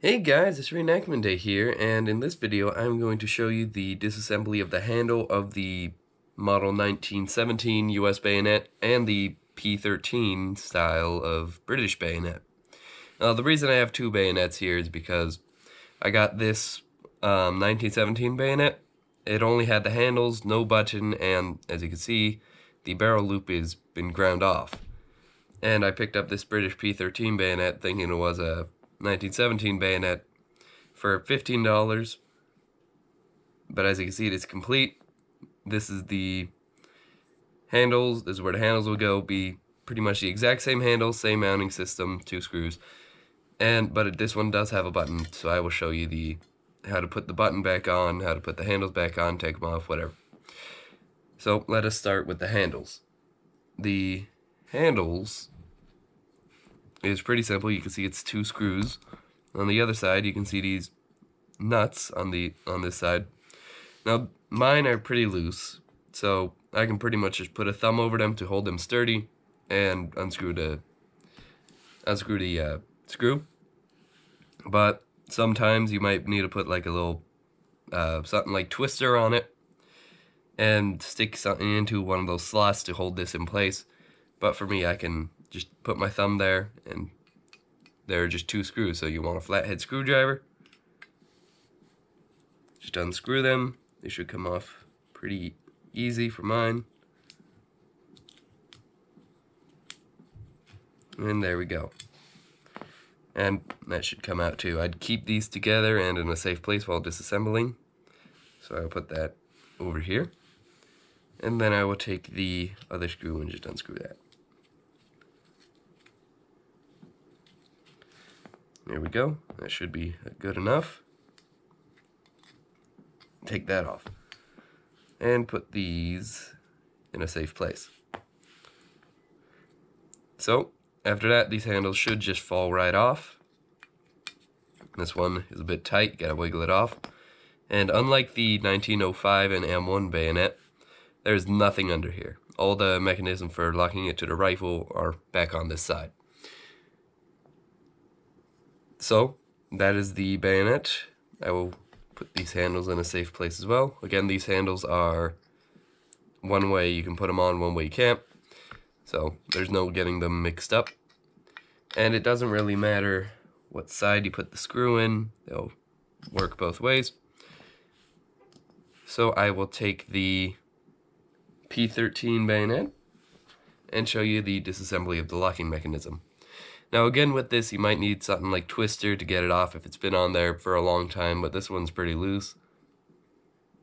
Hey guys, it's reenactment day here, and in this video I'm going to show you the disassembly of the handle of the model 1917 US bayonet and the P13 style of British bayonet. Now the reason I have two bayonets here is because I got this 1917 bayonet. It only had the handles, no button, and as you can see the barrel loop has been ground off. And I picked up this British P13 bayonet thinking it was a 1917 bayonet for $15, but as you can see, it's complete. This is the handles. This is where the handles will go. Be pretty much the exact same handles, same mounting system, 2 screws. But this one does have a button, so I will show you how to put the button back on, how to put the handles back on, take them off, whatever. So let us start with the handles. The handles is pretty simple. You can see it's 2 screws. On the other side, you can see these nuts on this side. Now, mine are pretty loose, so I can pretty much just put a thumb over them to hold them sturdy and unscrew the screw. But sometimes you might need to put like a little something like twister on it and stick something into one of those slots to hold this in place. But for me, I can just put my thumb there, and there are just 2 screws. So you want a flathead screwdriver, just unscrew them. They should come off pretty easy for mine. And there we go. And that should come out too. I'd keep these together and in a safe place while disassembling. So I'll put that over here. And then I will take the other screw and just unscrew that. There we go. That should be good enough. Take that off. And put these in a safe place. So, after that, these handles should just fall right off. This one is a bit tight, gotta wiggle it off. And unlike the 1905 and M1 bayonet, there's nothing under here. All the mechanism for locking it to the rifle are back on this side. So, that is the bayonet. I will put these handles in a safe place as well. Again, these handles are one way you can put them on, one way you can't. So, there's no getting them mixed up. And it doesn't really matter what side you put the screw in. They'll work both ways. So, I will take the P13 bayonet and show you the disassembly of the locking mechanism. Now again, with this you might need something like twister to get it off if it's been on there for a long time, but this one's pretty loose.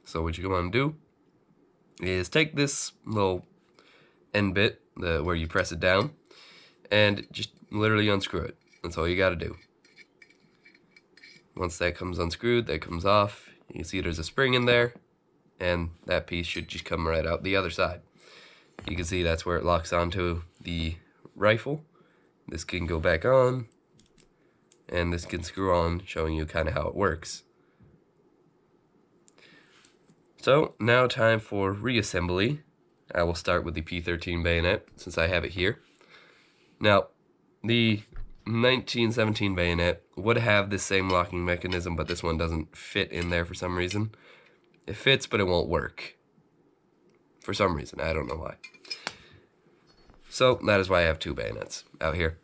So what you want to do is take this little end bit, where you press it down, and just literally unscrew it. That's all you got to do. Once that comes unscrewed, that comes off. You can see there's a spring in there, and that piece should just come right out the other side. You can see that's where it locks onto the rifle. This can go back on, and this can screw on, showing you kind of how it works. So, now time for reassembly. I will start with the P13 bayonet, since I have it here. Now, the 1917 bayonet would have the same locking mechanism, but this one doesn't fit in there for some reason. It fits, but it won't work. For some reason, I don't know why. So, that is why I have 2 bayonets out here.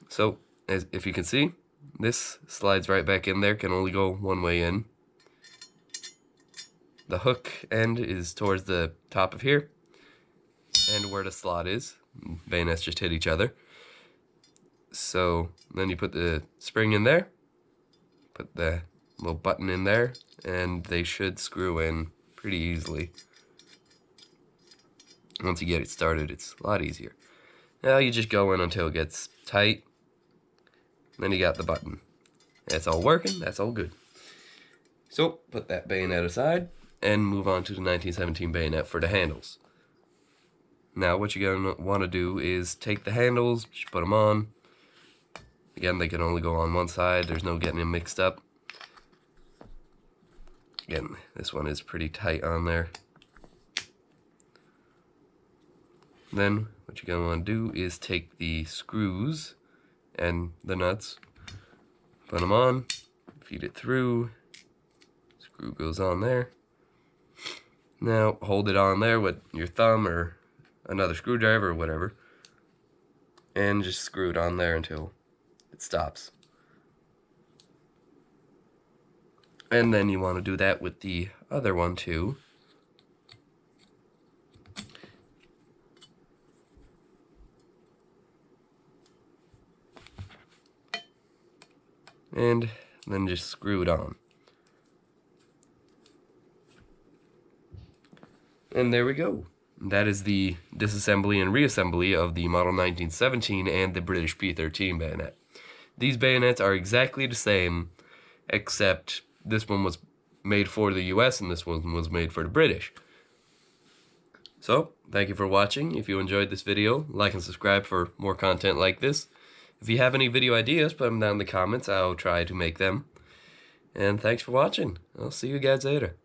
So, if you can see, this slides right back in there, can only go one way in. The hook end is towards the top of here, and where the slot is. Bayonets just hit each other. So, then you put the spring in there, put the little button in there, and they should screw in pretty easily. Once you get it started, it's a lot easier. Now you just go in until it gets tight. Then you got the button. That's all working, that's all good. So, put that bayonet aside and move on to the 1917 bayonet for the handles. Now what you're going to want to do is take the handles, just put them on. Again, they can only go on one side, there's no getting them mixed up. Again, this one is pretty tight on there. Then what you're going to want to do is take the screws and the nuts, Put them on, feed it through, screw goes on there. Now hold it on there with your thumb or another screwdriver or whatever, and just screw it on there until it stops. And then you want to do that with the other one too. And then just screw it on. And there we go. That is the disassembly and reassembly of the Model 1917 and the British P1913 bayonet. These bayonets are exactly the same, except this one was made for the US and this one was made for the British. So, thank you for watching. If you enjoyed this video, like and subscribe for more content like this. If you have any video ideas, put them down in the comments. I'll try to make them. And thanks for watching. I'll see you guys later.